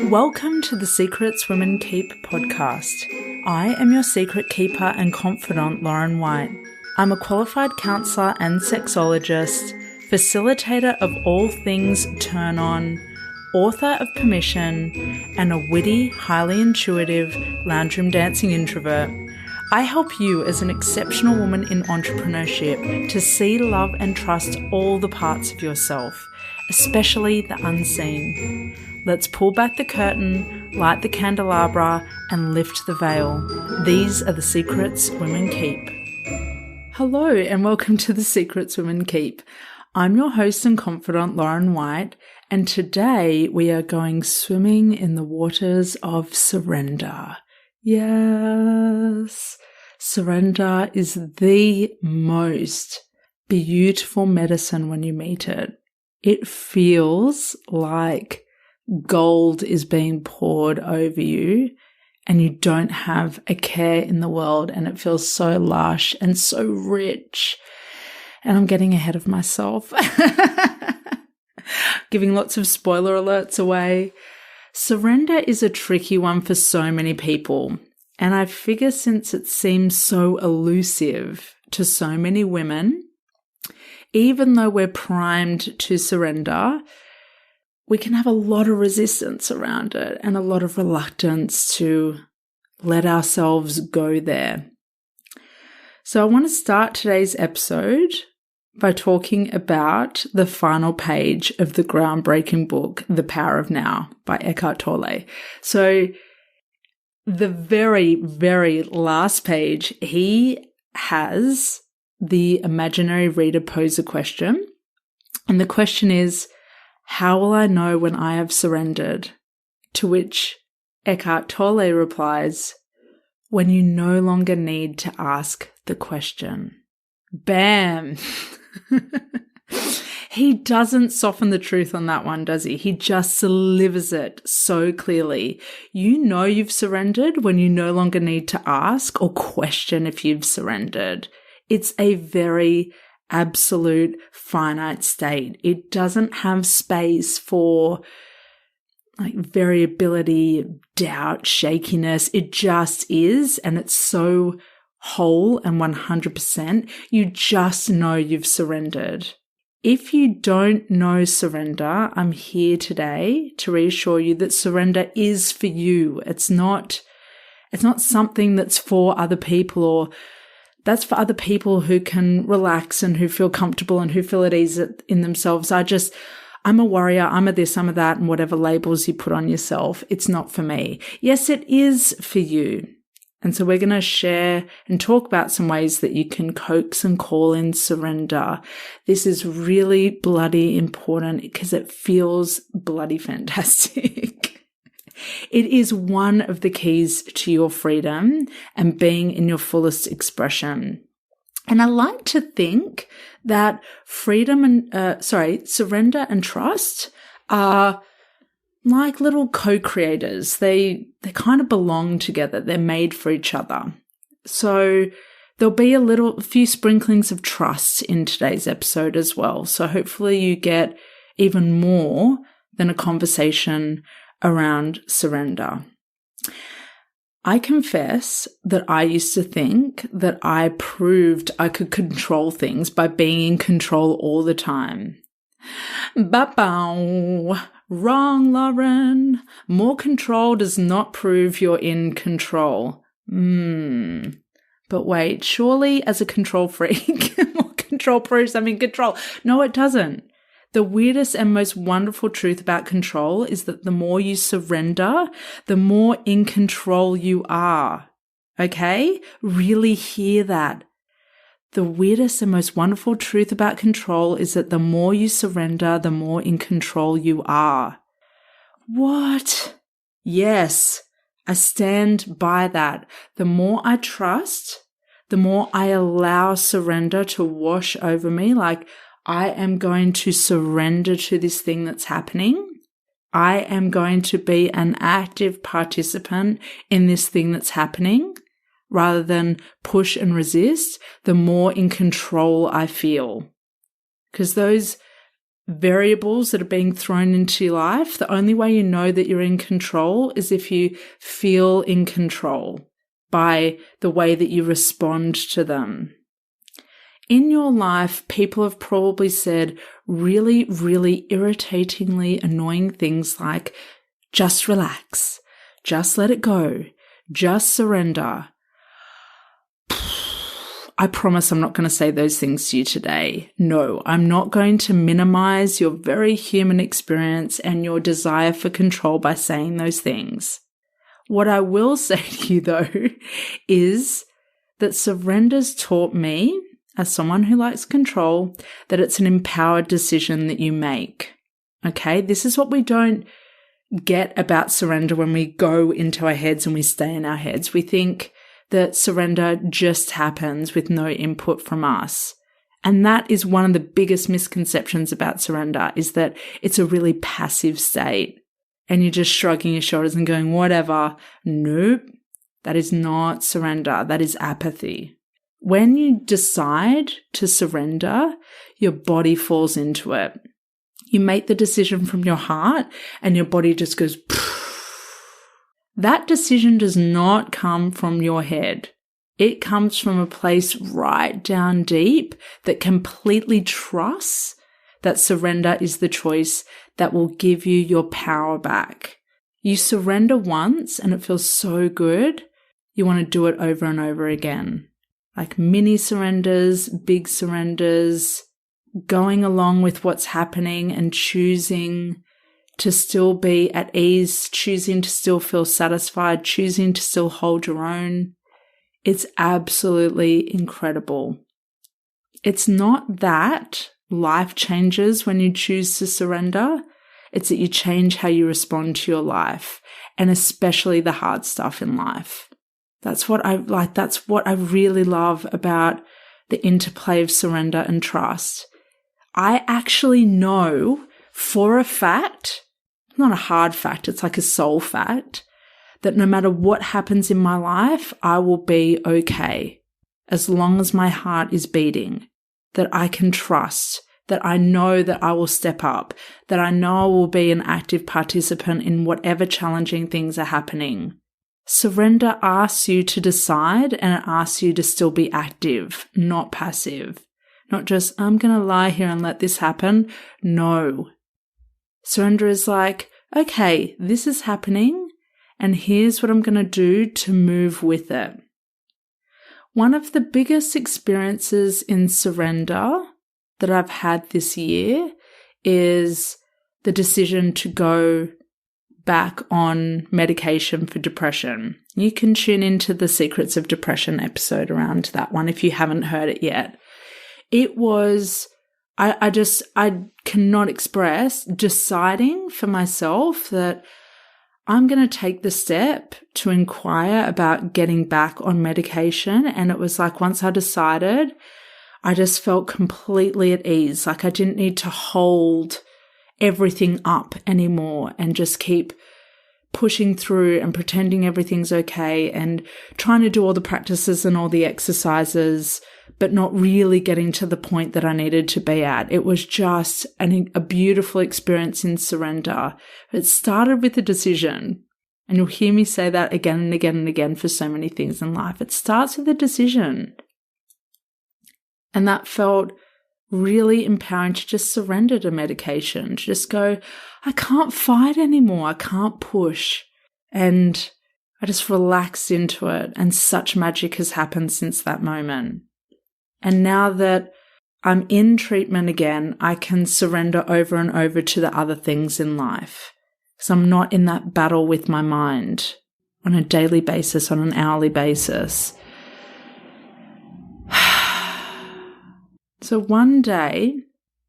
Welcome to the Secrets Women Keep podcast. I am your secret keeper and confidant, Lauren White. I'm a qualified counsellor and sexologist, facilitator of all things turn on, author of Permission, and a witty, highly intuitive lounge room dancing introvert. I help you as an exceptional woman in entrepreneurship to see, love, and trust all the parts of yourself, especially the unseen. Let's pull back the curtain, light the candelabra, and lift the veil. These are the secrets women keep. Hello, and welcome to the Secrets Women Keep. I'm your host and confidant, Lauren White, and today we are going swimming in the waters of surrender. Yes, surrender is the most beautiful medicine when you meet it. It feels like gold is being poured over you and you don't have a care in the world, and it feels so lush and so rich. And I'm getting ahead of myself, giving lots of spoiler alerts away. Surrender is a tricky one for so many people. And I figure since it seems so elusive to so many women, even though we're primed to surrender, we can have a lot of resistance around it and a lot of reluctance to let ourselves go there. So I want to start today's episode by talking about the final page of the groundbreaking book, The Power of Now by Eckhart Tolle. So the very, very last page, he has the imaginary reader pose a question. And the question is, how will I know when I have surrendered? To which Eckhart Tolle replies, when you no longer need to ask the question. Bam! He doesn't soften the truth on that one, does he? He just delivers it so clearly. You know you've surrendered when you no longer need to ask or question if you've surrendered. It's a very absolute finite state. It doesn't have space for like variability, doubt, shakiness. It just is, and it's so whole and 100%. You just know you've surrendered. If you don't know surrender, I'm here today to reassure you that surrender is for you. It's not something that's for other people, or that's for other people who can relax and who feel comfortable and who feel at ease in themselves. I'm a warrior, I'm a this, I'm a that, and whatever labels you put on yourself. It's not for me. Yes, it is for you. And so we're going to share and talk about some ways that you can coax and call in surrender. This is really bloody important because it feels bloody fantastic. It is one of the keys to your freedom and being in your fullest expression. And I like to think that surrender and trust are like little co-creators. They kind of belong together. They're made for each other. So there'll be a few sprinklings of trust in today's episode as well. So hopefully you get even more than a conversation around surrender. I confess that I used to think that I proved I could control things by being in control all the time. Ba-bow. Wrong, Lauren. More control does not prove you're in control. But wait, surely as a control freak, more control proves I'm in control. No, it doesn't. The weirdest and most wonderful truth about control is that the more you surrender, the more in control you are. Okay? Really hear that. The weirdest and most wonderful truth about control is that the more you surrender, the more in control you are. What? Yes, I stand by that. The more I trust, the more I allow surrender to wash over me, like I am going to surrender to this thing that's happening. I am going to be an active participant in this thing that's happening rather than push and resist, the more in control I feel. Because those variables that are being thrown into your life, the only way you know that you're in control is if you feel in control by the way that you respond to them. In your life, people have probably said really, really irritatingly annoying things like, just relax, just let it go, just surrender. I promise I'm not going to say those things to you today. No, I'm not going to minimize your very human experience and your desire for control by saying those things. What I will say to you, though, is that surrender's taught me, as someone who likes control, that it's an empowered decision that you make. Okay? This is what we don't get about surrender when we go into our heads and we stay in our heads. We think that surrender just happens with no input from us. And that is one of the biggest misconceptions about surrender, is that it's a really passive state and you're just shrugging your shoulders and going, whatever. Nope, that is not surrender. That is apathy. When you decide to surrender, your body falls into it. You make the decision from your heart and your body just goes, poof. That decision does not come from your head. It comes from a place right down deep that completely trusts that surrender is the choice that will give you your power back. You surrender once and it feels so good. You want to do it over and over again. Like mini surrenders, big surrenders, going along with what's happening and choosing to still be at ease, choosing to still feel satisfied, choosing to still hold your own. It's absolutely incredible. It's not that life changes when you choose to surrender. It's that you change how you respond to your life, and especially the hard stuff in life. That's what I like. That's what I really love about the interplay of surrender and trust. I actually know for a fact, not a hard fact, it's like a soul fact, that no matter what happens in my life, I will be okay as long as my heart is beating, that I can trust, that I know that I will step up, that I know I will be an active participant in whatever challenging things are happening. Surrender asks you to decide, and it asks you to still be active, not passive. Not just, I'm going to lie here and let this happen. No. Surrender is like, okay, this is happening, and here's what I'm going to do to move with it. One of the biggest experiences in surrender that I've had this year is the decision to go back on medication for depression. You can tune into the Secrets of Depression episode around that one if you haven't heard it yet. It was, I cannot express deciding for myself that I'm going to take the step to inquire about getting back on medication. And it was like, once I decided, I just felt completely at ease. Like I didn't need to hold everything up anymore and just keep pushing through and pretending everything's okay and trying to do all the practices and all the exercises, but not really getting to the point that I needed to be at. It was just a beautiful experience in surrender. It started with a decision, and you'll hear me say that again and again and again for so many things in life. It starts with a decision. And that felt really empowering to just surrender to medication, to just go, I can't fight anymore. I can't push. And I just relaxed into it. And such magic has happened since that moment. And now that I'm in treatment again, I can surrender over and over to the other things in life. Because I'm not in that battle with my mind on a daily basis, on an hourly basis. So one day,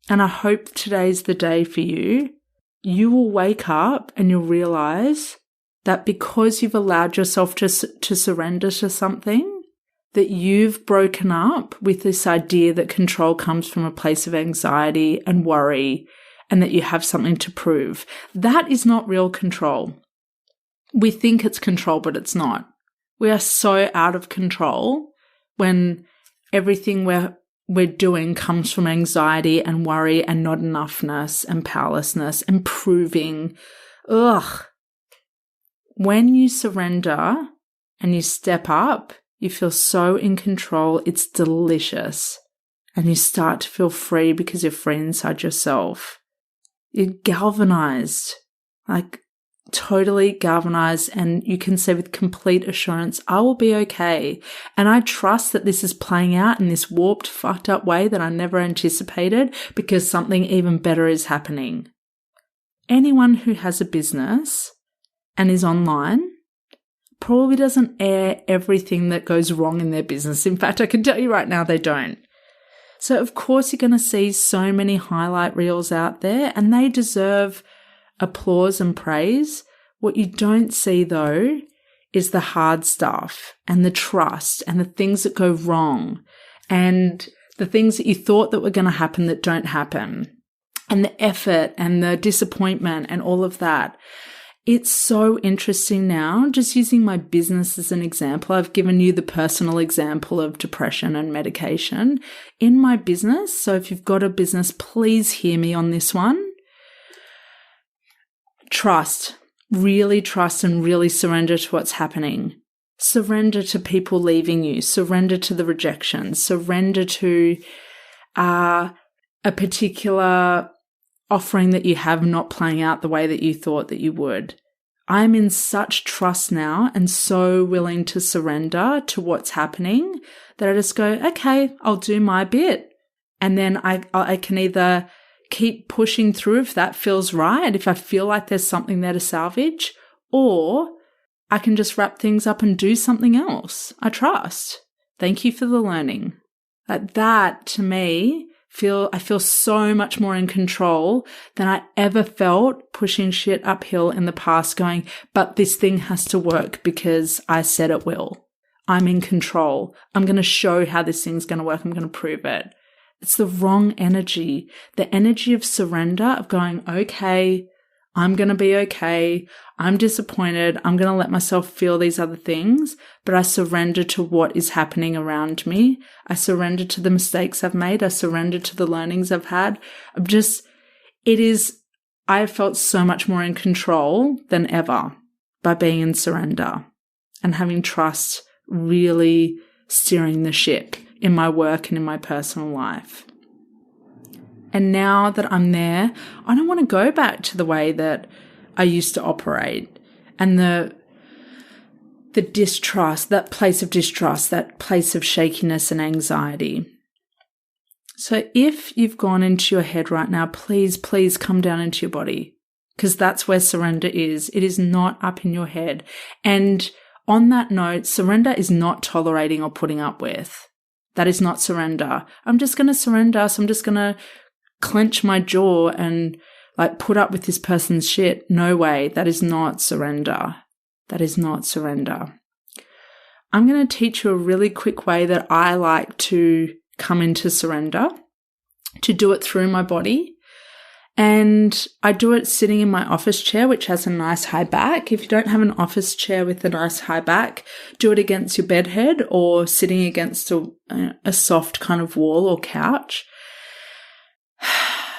and I hope today's the day for you, you will wake up and you'll realize that because you've allowed yourself to surrender to something, that you've broken up with this idea that control comes from a place of anxiety and worry and that you have something to prove. That is not real control. We think it's control, but it's not. We are so out of control when everything we're doing comes from anxiety and worry and not enoughness and powerlessness and proving. Ugh. When you surrender and you step up, you feel so in control. It's delicious. And you start to feel free because you're free inside yourself. You're galvanized, like totally galvanized, and you can say with complete assurance, I will be okay. And I trust that this is playing out in this warped, fucked up way that I never anticipated because something even better is happening. Anyone who has a business and is online probably doesn't air everything that goes wrong in their business. In fact, I can tell you right now they don't. So of course you're going to see so many highlight reels out there, and they deserve applause and praise. What you don't see though is the hard stuff and the trust and the things that go wrong and the things that you thought that were going to happen that don't happen, and the effort and the disappointment and all of that. It's so interesting now, just using my business as an example. I've given you the personal example of depression and medication. In my business, so if you've got a business, please hear me on this one. Trust, really trust and really surrender to what's happening. Surrender to people leaving you. Surrender to the rejection. Surrender to a particular offering that you have not playing out the way that you thought that you would. I'm in such trust now and so willing to surrender to what's happening that I just go, okay, I'll do my bit. And then I can either keep pushing through if that feels right, if I feel like there's something there to salvage, or I can just wrap things up and do something else. I trust. Thank you for the learning. Like that, to me, I feel so much more in control than I ever felt pushing shit uphill in the past, going, but this thing has to work because I said it will. I'm in control. I'm going to show how this thing's going to work. I'm going to prove it. It's the wrong energy. The energy of surrender, of going, okay, I'm going to be okay. I'm disappointed. I'm going to let myself feel these other things, but I surrender to what is happening around me. I surrender to the mistakes I've made. I surrender to the learnings I've had. I have felt so much more in control than ever by being in surrender and having trust really steering the ship in my work and in my personal life. And now that I'm there, I don't want to go back to the way that I used to operate and the distrust, that place of distrust, that place of shakiness and anxiety. So if you've gone into your head right now, please come down into your body, because that's where surrender is. It is not up in your head. And on that note, surrender is not tolerating or putting up with. That is not surrender. I'm just going to surrender, so I'm just going to clench my jaw and put up with this person's shit. No way. That is not surrender. That is not surrender. I'm going to teach you a really quick way that I like to come into surrender, to do it through my body. And I do it sitting in my office chair, which has a nice high back. If you don't have an office chair with a nice high back, do it against your bed head or sitting against a soft kind of wall or couch.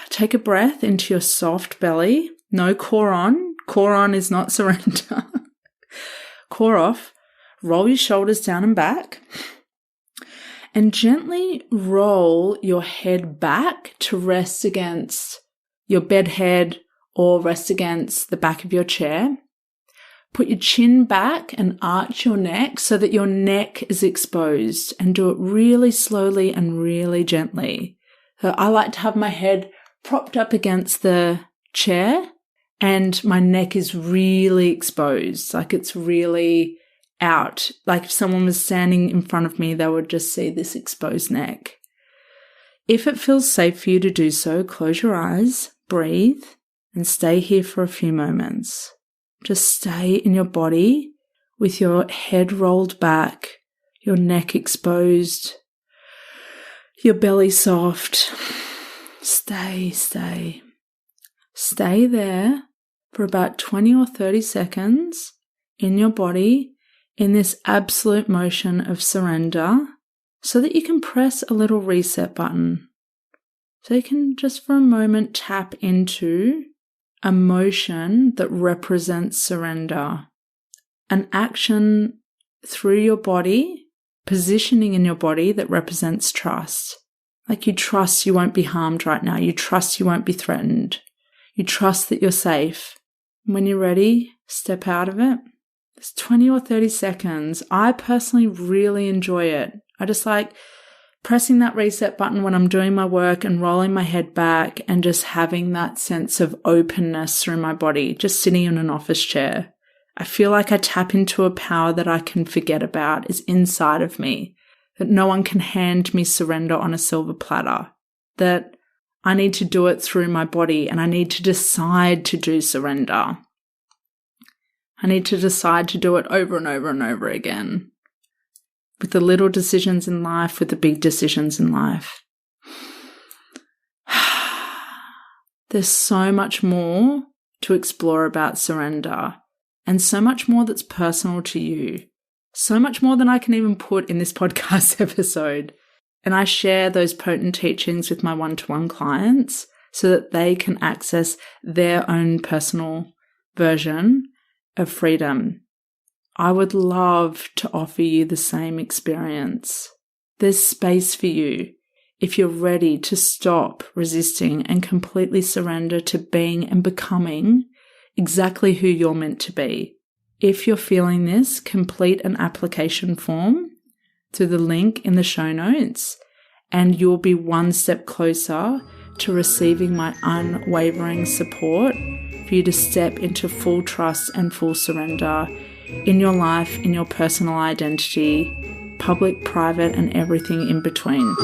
Take a breath into your soft belly. No core on. Core on is not surrender. Core off. Roll your shoulders down and back. And gently roll your head back to rest against your bed head or rest against the back of your chair. Put your chin back and arch your neck so that your neck is exposed, and do it really slowly and really gently. So I like to have my head propped up against the chair and my neck is really exposed, like it's really out. Like if someone was standing in front of me, they would just see this exposed neck. If it feels safe for you to do so, close your eyes, breathe, and stay here for a few moments. Just stay in your body with your head rolled back, your neck exposed, your belly soft. Stay there for about 20 or 30 seconds in your body in this absolute motion of surrender, so that you can press a little reset button. So you can just for a moment tap into a motion that represents surrender, an action through your body, positioning in your body that represents trust. Like you trust you won't be harmed right now. You trust you won't be threatened. You trust that you're safe. When you're ready, step out of it. It's 20 or 30 seconds. I personally really enjoy it. I just like pressing that reset button when I'm doing my work and rolling my head back and just having that sense of openness through my body, just sitting in an office chair. I feel like I tap into a power that I can forget about is inside of me, that no one can hand me surrender on a silver platter, that I need to do it through my body and I need to decide to do surrender. I need to decide to do it over and over and over again. With the little decisions in life, with the big decisions in life. There's so much more to explore about surrender and so much more that's personal to you. So much more than I can even put in this podcast episode. And I share those potent teachings with my one-to-one clients so that they can access their own personal version of freedom. I would love to offer you the same experience. There's space for you if you're ready to stop resisting and completely surrender to being and becoming exactly who you're meant to be. If you're feeling this, complete an application form through the link in the show notes, and you'll be one step closer to receiving my unwavering support for you to step into full trust and full surrender in your life, in your personal identity, public, private, and everything in between.